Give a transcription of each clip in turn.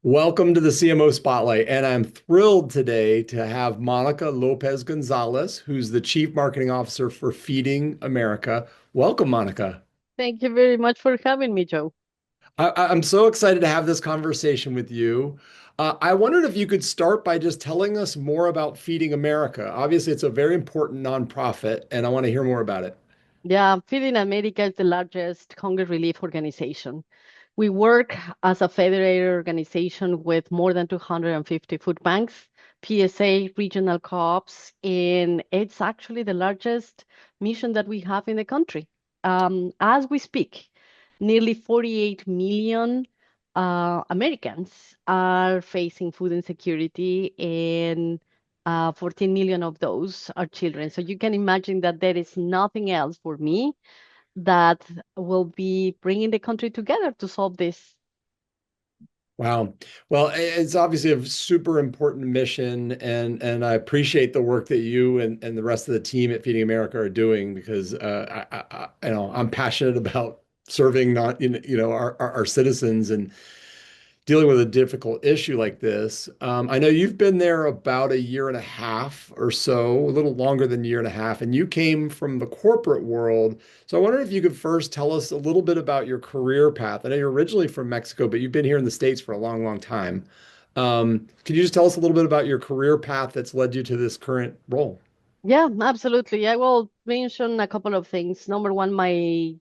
Welcome to the CMO Spotlight, and I'm thrilled today to have Monica Lopez Gonzalez, who's the Chief Marketing Officer for Feeding America. Welcome, Monica. Thank you very much for having me, Joe. I'm so excited to have this conversation with you. I wondered if you could start by just telling us more about Feeding America. Obviously, it's a very important nonprofit, and I want to hear more about it. Yeah, Feeding America is the largest hunger relief organization. We work as a federated organization with more than 250 food banks, PSA, regional co-ops, and it's actually the largest mission that we have in the country. As we speak, nearly 48 million Americans are facing food insecurity, and 14 million of those are children. So you can imagine that there is nothing else for me that will be bringing the country together to solve this. Wow. Well, it's obviously a super important mission, and I appreciate the work that you and the rest of the team at Feeding America are doing because I'm passionate about serving not our citizens and dealing with a difficult issue like this. I know you've been there about a year and a half or so, a little longer than a year and a half, and you came from the corporate world. So I wonder if you could first tell us a little bit about your career path. I know you're originally from Mexico, but you've been here in the States for a long, long time. Could you just tell us a little bit about your career path that's led you to this current role? Yeah, absolutely. I will mention a couple of things. Number one, my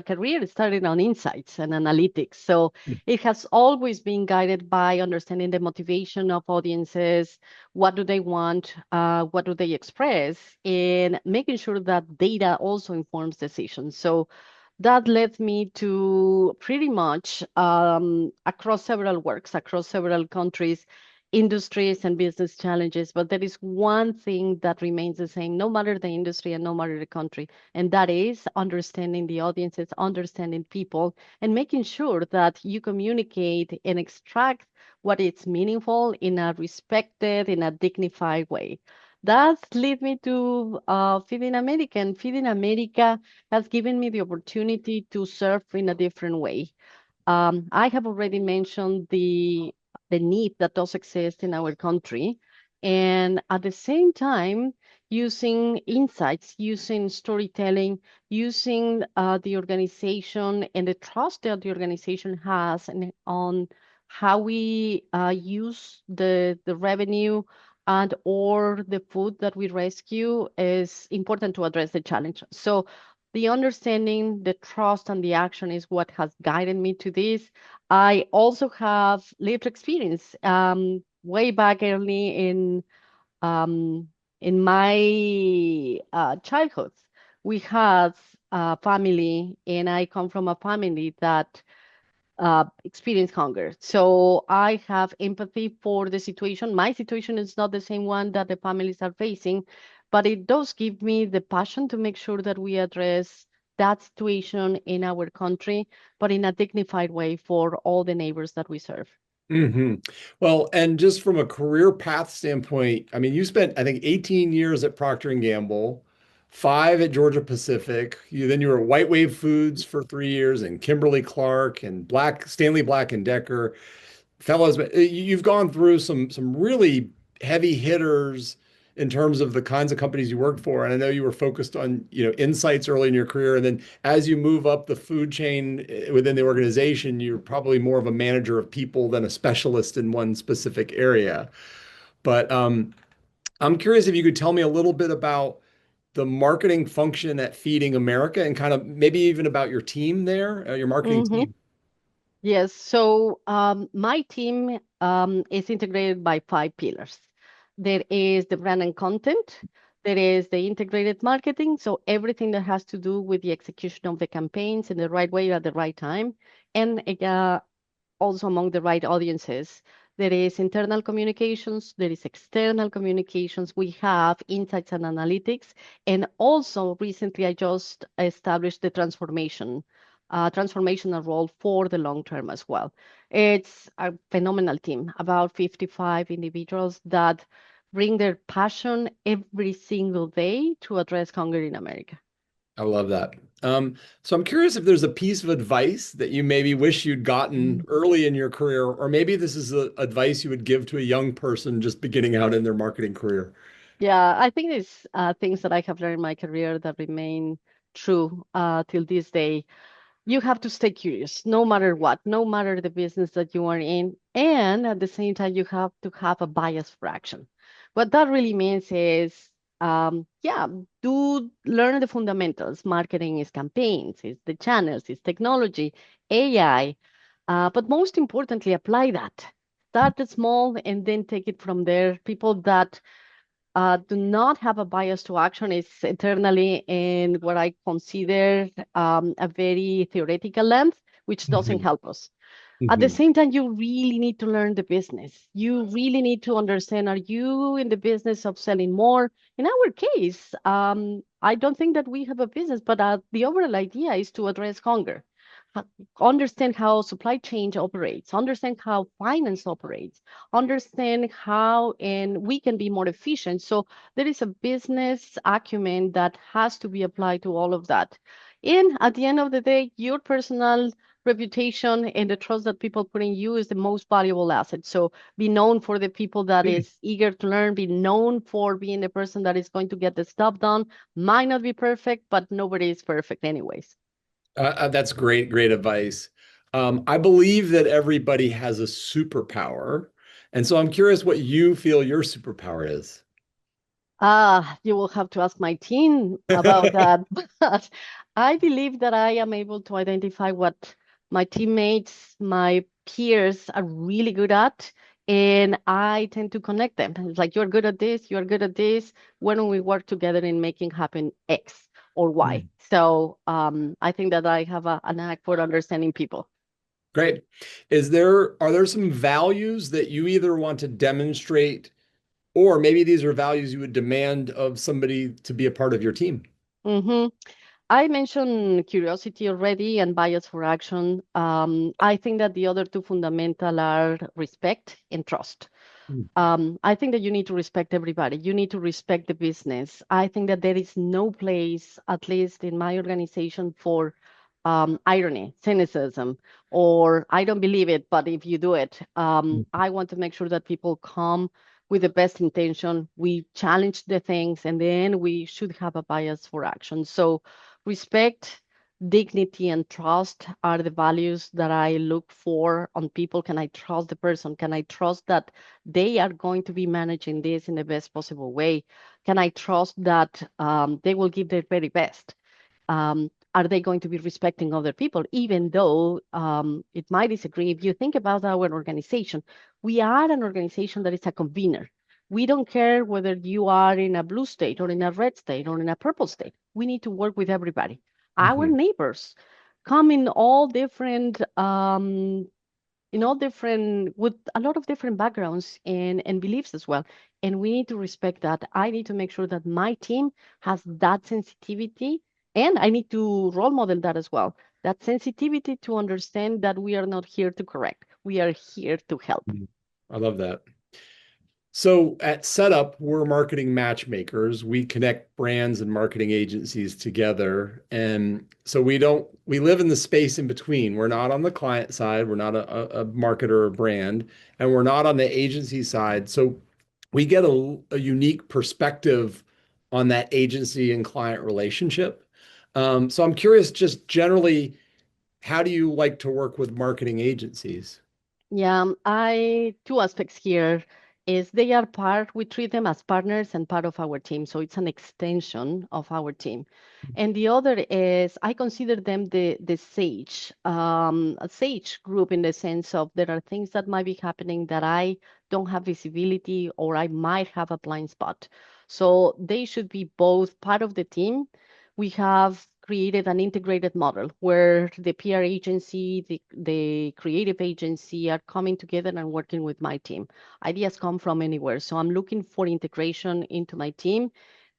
career started on insights and analytics. So it has always been guided by understanding the motivation of audiences, what do they want, what do they express, and making sure that data also informs decisions. So that led me to pretty much across several works, across several countries, industries and business challenges, but there is one thing that remains the same, no matter the industry and no matter the country, and that is understanding the audiences, understanding people, and making sure that you communicate and extract what is meaningful in a respected, in a dignified way. That led me to Feeding America, and Feeding America has given me the opportunity to serve in a different way. I have already mentioned the need that does exist in our country, and at the same time, using insights, using storytelling, using the organization and the trust that the organization has on how we use the revenue and or the food that we rescue is important to address the challenge. So the understanding, the trust, and the action is what has guided me to this. I also have lived experience way back early um, in my childhood. We had a family, and I come from a family that experienced hunger. So I have empathy for the situation. My situation is not the same one that the families are facing, but it does give me the passion to make sure that we address that situation in our country, but in a dignified way for all the neighbors that we serve. hmm Well, and just from a career path standpoint, I mean, you spent, I think, 18 years at Procter and Gamble, 5 at Georgia Pacific. You were at White Wave Foods for 3 years, and Kimberly Clark and Stanley Black and Decker. Fellows, you've gone through some really heavy hitters in terms of the kinds of companies you worked for. And I know you were focused on, insights early in your career. And then as you move up the food chain within the organization, you're probably more of a manager of people than a specialist in one specific area. But I'm curious if you could tell me a little bit about the marketing function at Feeding America and kind of maybe even about your team there, your marketing hmm team. Yes. So my team is integrated by 5 pillars. There is the brand and content. There is the integrated marketing. So everything that has to do with the execution of the campaigns in the right way at the right time. And also among the right audiences. There is internal communications, there is external communications, we have insights and analytics, and also recently I just established the transformational role for the long term as well. It's a phenomenal team, about 55 individuals that bring their passion every single day to address hunger in America. I love that. So I'm curious if there's a piece of advice that you maybe wish you'd gotten early in your career, or maybe this is advice you would give to a young person just beginning out in their marketing career. Yeah, I think it's things that I have learned in my career that remain true till this day. You have to stay curious no matter what, no matter the business that you are in. And at the same time, you have to have a bias for action. What that really means is, yeah, do learn the fundamentals. Marketing is campaigns, it's the channels, it's technology, AI. But most importantly, apply that. Start small and then take it from there. People that do not have a bias to action is eternally in what I consider a very theoretical lens, which doesn't Mhm. help us. At the Mhm. same time, you really need to learn the business. You really need to understand, are you in the business of selling more? In our case, I don't think that we have a business, but the overall idea is to address hunger. Ha- Understand how supply chain operates, understand how finance operates, understand how and we can be more efficient. So there is a business acumen that has to be applied to all of that. And at the end of the day, your personal reputation and the trust that people put in you is the most valuable asset. So be known for the people that is eager to learn, be known for being the person that is going to get the stuff done. Might not be perfect, but nobody is perfect anyways. That's great, great advice. I believe that everybody has a superpower. And so I'm curious what you feel your superpower is. You will have to ask my team about that. But I believe that I am able to identify what my teammates, my peers are really good at. And I tend to connect them. It's like, you're good at this, you're good at this. Why don't we work together in making happen X or Y? So I think that I have a knack for understanding people. Great. Are there some values that you either want to demonstrate, or maybe these are values you would demand of somebody to be a part of your team? hmm I mentioned curiosity already and bias for action. I think that the other two fundamental are respect and trust. Mm. I think that you need to respect everybody. You need to respect the business. I think that there is no place, at least in my organization, for irony, cynicism, or I don't believe it, but if you do it, I want to make sure that people come with the best intention. We challenge the things, and then we should have a bias for action. So, respect, dignity, and trust are the values that I look for on people. Can I trust the person? Can I trust that they are going to be managing this in the best possible way? Can I trust that they will give their very best? Are they going to be respecting other people, even though it might disagree? If you think about our organization, we are an organization that is a convener. We don't care whether you are in a blue state or in a red state or in a purple state. We need to work with everybody. Our Mhm. neighbors come in all different with a lot of different backgrounds and beliefs as well, and we need to respect that. I need to make sure that my team has that sensitivity, and I need to role model that as well, that sensitivity to understand that we are not here to correct, we are here to help. I love that. So at Setup, we're marketing matchmakers. We connect brands and marketing agencies together. And so we live in the space in between. We're not on the client side, we're not a marketer or a brand, and we're not on the agency side. So we get a unique perspective on that agency and client relationship. So I'm curious, just generally, how do you like to work with marketing agencies? Yeah, I two aspects here is they are part, we treat them as partners and part of our team. So it's an extension of our team. And the other is I consider them the sage, a sage group in the sense of there are things that might be happening that I don't have visibility or I might have a blind spot. So they should be both part of the team. We have created an integrated model where the PR agency, the creative agency are coming together and working with my team. Ideas come from anywhere. So I'm looking for integration into my team,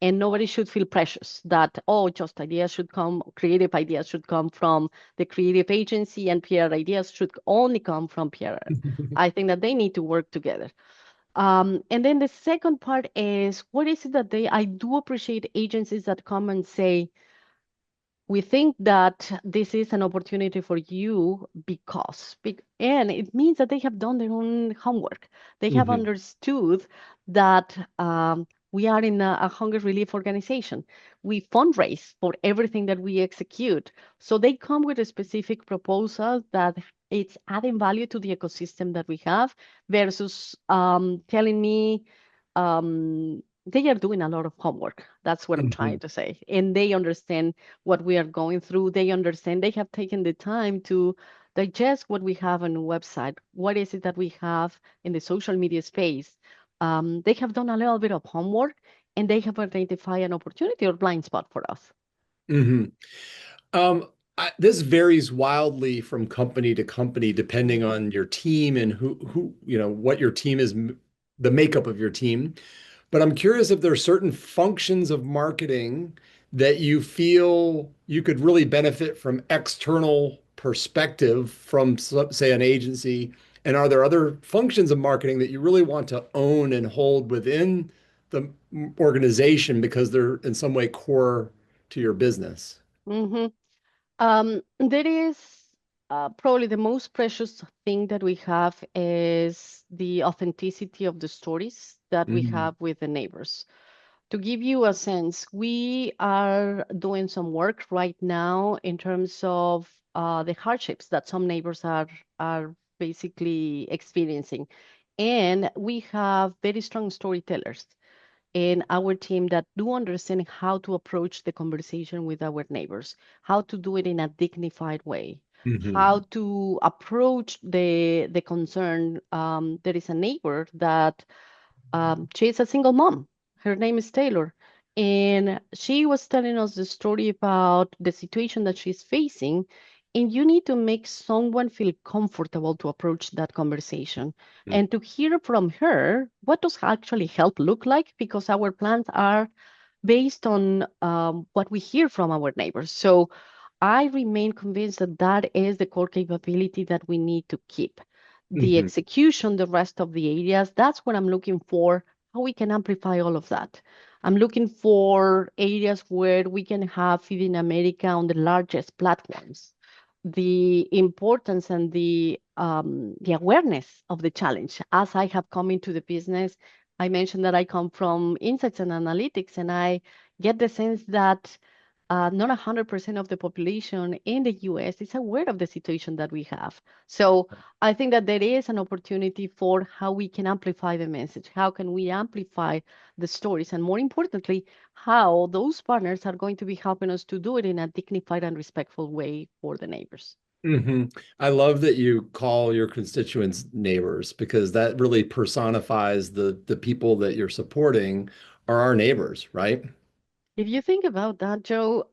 and nobody should feel precious that, oh, just ideas should come, creative ideas should come from the creative agency and PR ideas should only come from PR. I think that they need to work together. And then the second part is what is it that I do appreciate agencies that come and say, We think that this is an opportunity for you and it means that they have done their own homework. They have Hmm. understood that we are in a hunger relief organization. We fundraise for everything that we execute. So they come with a specific proposal that it's adding value to the ecosystem that we have versus telling me they are doing a lot of homework. That's what I'm Hmm. trying to say. And they understand what we are going through. They understand, they have taken the time to digest what we have on the website. What is it that we have in the social media space? They have done a little bit of homework and they have identified an opportunity or blind spot for us. Hmm. This varies wildly from company to company, depending on your team and what your team is, the makeup of your team. But I'm curious if there are certain functions of marketing that you feel you could really benefit from external perspective from, say, an agency. And are there other functions of marketing that you really want to own and hold within the organization because they're in some way core to your business? Mhm. There is probably the most precious thing that we have is the authenticity of the stories that we Mm-hmm. have with the neighbors. To give you a sense, we are doing some work right now in terms of the hardships that some neighbors are basically experiencing. And we have very strong storytellers in our team that do understand how to approach the conversation with our neighbors, how to do it in a dignified way, how to approach the concern. There is a neighbor that she's a single mom. Her name is Taylor. And she was telling us the story about the situation that she's facing. And you need to make someone feel comfortable to approach that conversation and to hear from her what does actually help look like, because our plans are based on what we hear from our neighbors. So I remain convinced that that is the core capability that we need to keep. The Hmm. execution, the rest of the areas, that's what I'm looking for, how we can amplify all of that. I'm looking for areas where we can have Feeding America on the largest platforms. The importance and the awareness of the challenge. As I have come into the business, I mentioned that I come from insights and analytics, and I get the sense that not 100% of the population in the US is aware of the situation that we have. So I think that there is an opportunity for how we can amplify the message. How can we amplify the stories? And more importantly, how those partners are going to be helping us to do it in a dignified and respectful way for the neighbors. Hmm. I love that you call your constituents neighbors because that really personifies the people that you're supporting are our neighbors, right? If you think about that, Joe,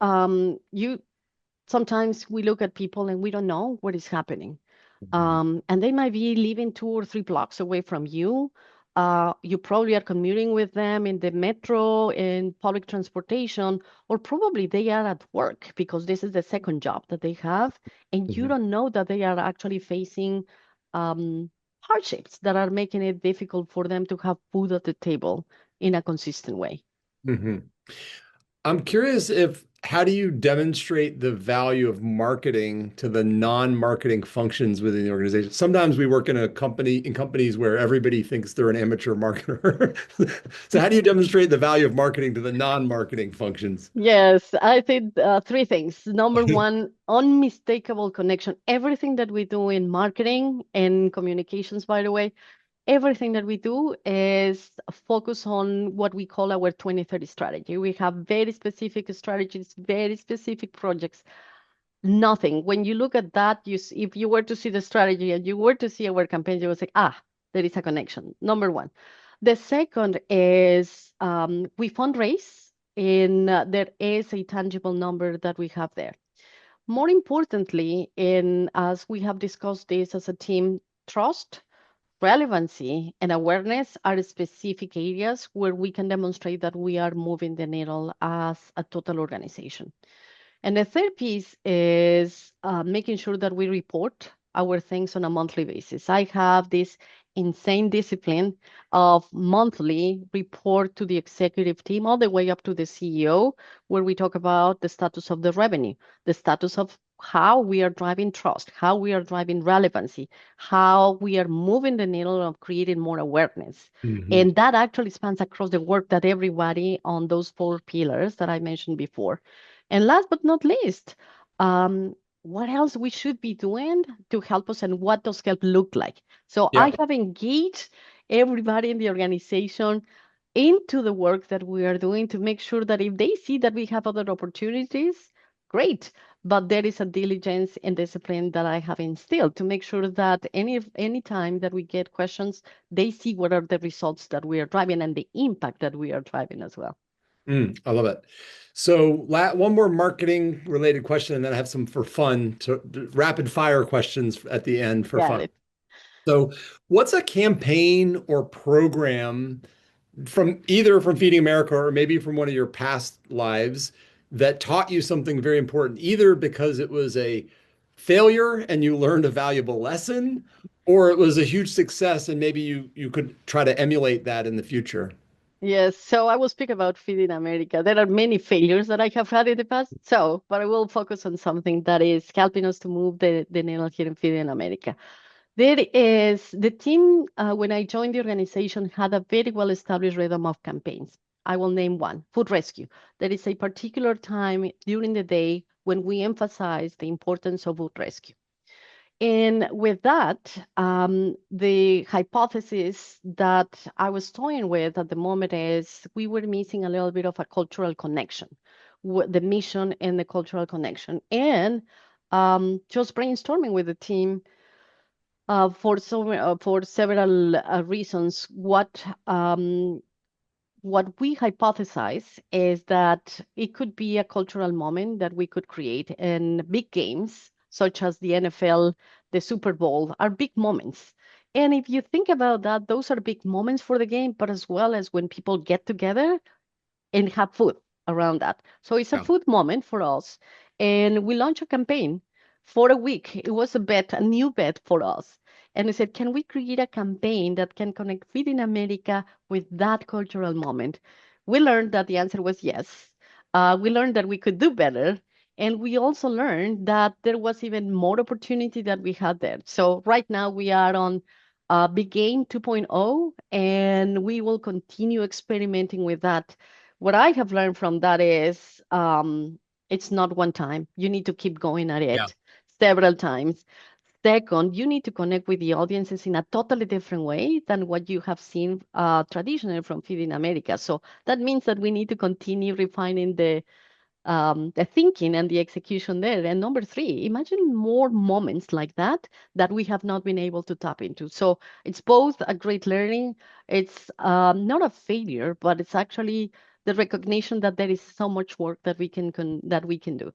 you sometimes we look at people and we don't know what is happening. Mhm. And they might be living 2 or 3 blocks away from you. You probably are commuting with them in the metro, in public transportation, or probably they are at work because this is the second job that they have, and you Mhm. don't know that they are actually facing um, hardships that are making it difficult for them to have food at the table in a consistent way. Mhm. I'm curious if how do you demonstrate the value of marketing to the non-marketing functions within the organization? Sometimes we work in companies where everybody thinks they're an amateur marketer. So how do you demonstrate the value of marketing to the non-marketing functions? Yes, I think three things. Number one, unmistakable connection. Everything that we do in marketing and communications, by the way, everything that we do is focus on what we call our 2030 strategy. We have very specific strategies, very specific projects. Nothing. When you look at that, if you were to see the strategy and you were to see our campaign, you would say, there is a connection. Number one. The second is we fundraise, and there is a tangible number that we have there. More importantly, as we have discussed this as a team, trust, relevancy, and awareness are specific areas where we can demonstrate that we are moving the needle as a total organization. And the third piece is making sure that we report our things on a monthly basis. I have this insane discipline of monthly report to the executive team all the way up to the CEO, where we talk about the status of the revenue, the status of how we are driving trust, how we are driving relevancy, how we are moving the needle of creating more awareness. Hmm. And that actually spans across the work that everybody on those four pillars that I mentioned before. And last but not least, what else we should be doing to help us and what does help look like. So Yeah. I have engaged everybody in the organization into the work that we are doing to make sure that if they see that we have other opportunities, great. But there is a diligence and discipline that I have instilled to make sure that any time that we get questions, they see what are the results that we are driving and the impact that we are driving as well. I love it. So, one more marketing related question, and then I have some for fun rapid fire questions at the end for Got fun. it. So, what's a campaign or program from either from Feeding America or maybe from one of your past lives that taught you something very important, either because it was a failure and you learned a valuable lesson, or it was a huge success and maybe you could try to emulate that in the future? Yes, so I will speak about Feeding America. There are many failures that I have had in the past, but I will focus on something that is helping us to move the needle here in Feeding America. There is the team, when I joined the organization, had a very well established rhythm of campaigns. I will name one, food rescue. There is a particular time during the day when we emphasize the importance of food rescue. And with that, the hypothesis that I was toying with at the moment is we were missing a little bit of a cultural connection, the mission and the cultural connection. And just brainstorming with the team for several reasons, what we hypothesize is that it could be a cultural moment that we could create in big games, such as the NFL, the Super Bowl, are big moments. And if you think about that, those are big moments for the game, but as well as when people get together and have food around that. So it's a Yeah. food moment for us. And we launched a campaign for a week. It was a bet, a new bet for us. And we said, can we create a campaign that can connect Feeding America with that cultural moment? We learned that the answer was yes. We learned that we could do better. And we also learned that there was even more opportunity that we had there. So right now we are on Big Game 2.0, and we will continue experimenting with that. What I have learned from that is it's not one time. You need to keep going at Yeah. it several times. Second, you need to connect with the audiences in a totally different way than what you have seen traditionally from Feeding America. So that means that we need to continue refining the thinking and the execution there. And number three, imagine more moments like that that we have not been able to tap into. So it's both a great learning. It's not a failure, but it's actually the recognition that there is so much work that that we can do.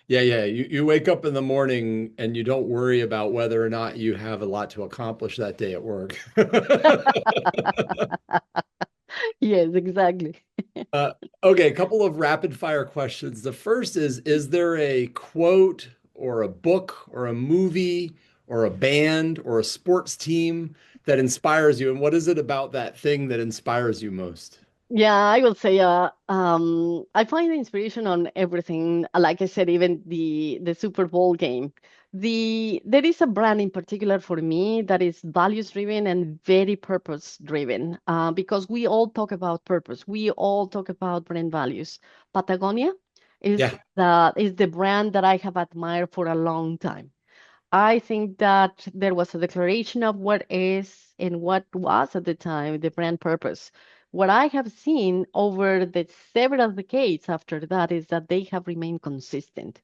Yeah, yeah. You wake up in the morning and you don't worry about whether or not you have a lot to accomplish that day at work. Yes, exactly. Uh, okay, a couple of rapid fire questions. The first is there a quote or a book or a movie or a band or a sports team that inspires you? And what is it about that thing that inspires you most? Yeah, I will say I find the inspiration on everything. Like I said, even the Super Bowl game. There is a brand in particular for me that is values driven and very purpose driven. Because we all talk about purpose. We all talk about brand values. Patagonia Yeah. is the brand that I have admired for a long time. I think that there was a declaration of what is and what was at the time the brand purpose. What I have seen over the several decades after that is that they have remained consistent.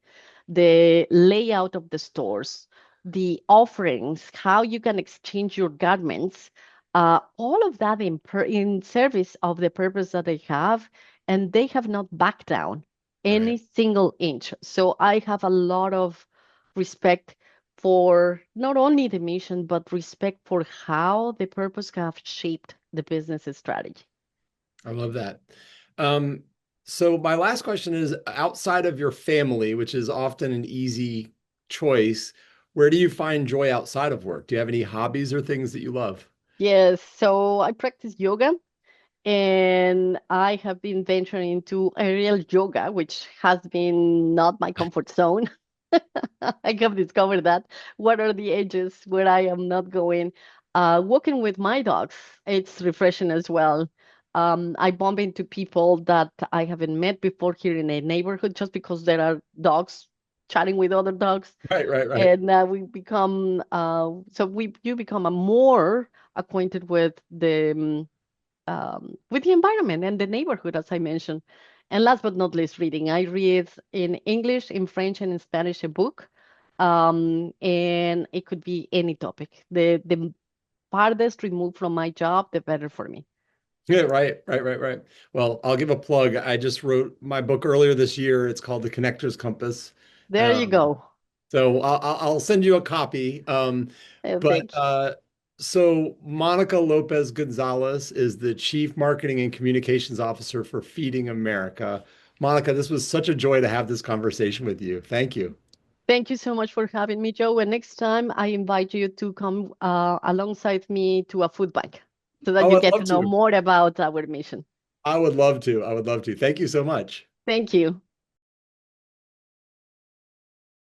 The layout of the stores, the offerings, how you can exchange your garments, all of that in service of the purpose that they have, and they have not backed down Right. any single inch. So I have a lot of respect for not only the mission, but respect for how the purpose have shaped the business strategy. I love that. Um, so my last question is outside of your family, which is often an easy choice, Where do you find joy outside of work? Do you have any hobbies or things that you love? Yes, so I practice yoga and I have been venturing into aerial yoga, which has been not my comfort zone. I have discovered that. What are the edges where I am not going? Walking with my dogs, it's refreshing as well. I bump into people that I haven't met before here in a neighborhood just because there are dogs chatting with other dogs, Right, right, right. and we become so we you become a more acquainted with the environment and the neighborhood, as I mentioned. And last but not least, reading. I read in English, in French, and in Spanish a book. And it could be any topic. The farthest removed from my job, the better for me. Yeah, right, right, right, right. Well, I'll give a plug. I just wrote my book earlier this year. It's called The Connector's Compass. There you Um, go. so I'll send you a copy. But Thank you. so Monica Lopez Gonzalez is the Chief Marketing and Communications Officer for Feeding America. Monica, this was such a joy to have this conversation with you. Thank you. Thank you so much for having me, Joe. And next time, I invite you to come alongside me to a food bank so that Oh, you I'd get to love know to. more about our mission. I would love to. I would love to. Thank you so much. Thank you.